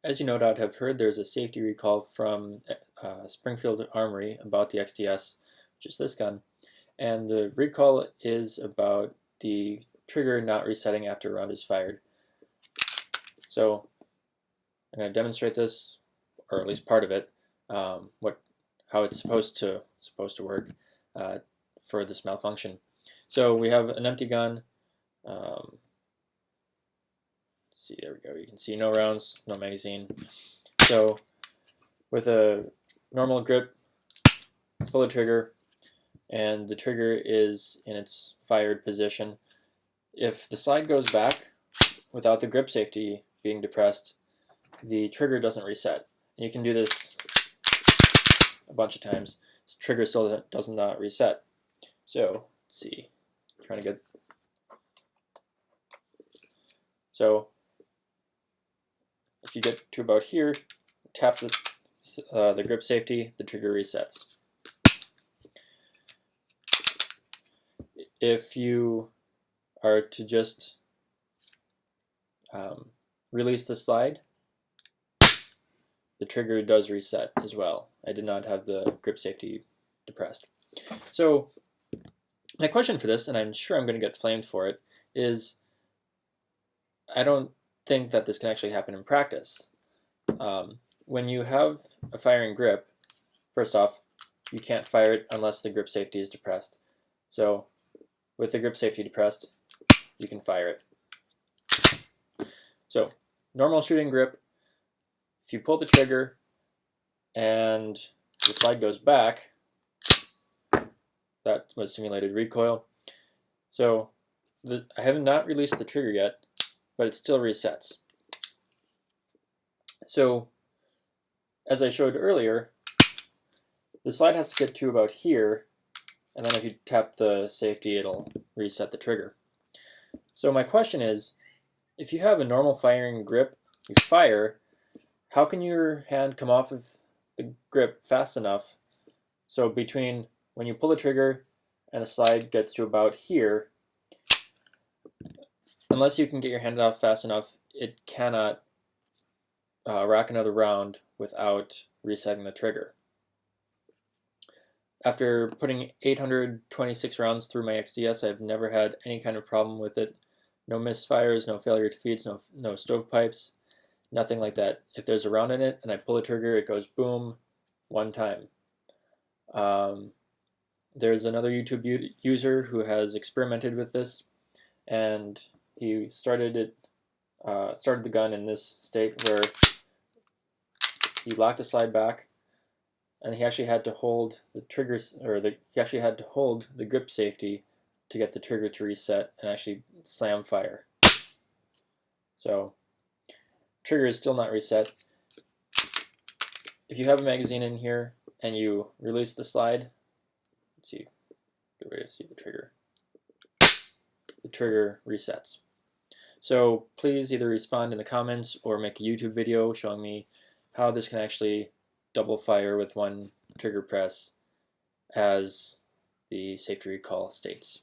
As you no doubt have heard, there's a safety recall from Springfield Armory about the XDS, which is this gun. And the recall is about the trigger not resetting after a round is fired. So I'm going to demonstrate this, or at least part of it, how it's supposed to work for this malfunction. So we have an empty gun. See, there we go. You can see no rounds, no magazine. So with a normal grip, pull the trigger, and the trigger is in its fired position. If the slide goes back without the grip safety being depressed, the trigger doesn't reset. And you can do this a bunch of times. The trigger still does not reset. So let's see. Trying to get. So if you get to about here, tap the grip safety, the trigger resets. If you are to just release the slide, the trigger does reset as well. I did not have the grip safety depressed. So my question for this, and I'm sure I'm going to get flamed for it, is I don't think that this can actually happen in practice. When you have a firing grip, first off, you can't fire it unless the grip safety is depressed. So with the grip safety depressed, you can fire it. So normal shooting grip, if you pull the trigger and the slide goes back, that was simulated recoil. So I have not released the trigger yet, but it still resets. So as I showed earlier, the slide has to get to about here, and then if you tap the safety, it'll reset the trigger. So my question is, if you have a normal firing grip, you fire, how can your hand come off of the grip fast enough so between when you pull the trigger and the slide gets to about here, unless you can get your hand off fast enough, it cannot rack another round without resetting the trigger. After putting 826 rounds through my XDS, I've never had any kind of problem with it. No misfires, no failure to feeds, no stovepipes, nothing like that. If there's a round in it and I pull the trigger, it goes boom one time. There's another YouTube user who has experimented with this, and he started the gun in this state where he locked the slide back, and he actually had to hold the triggers, or he actually had to hold the grip safety to get the trigger to reset and actually slam fire. So trigger is still not reset. If you have a magazine in here and you release the slide, let's see, good way to see the trigger resets. So please either respond in the comments or make a YouTube video showing me how this can actually double fire with one trigger press as the safety recall states.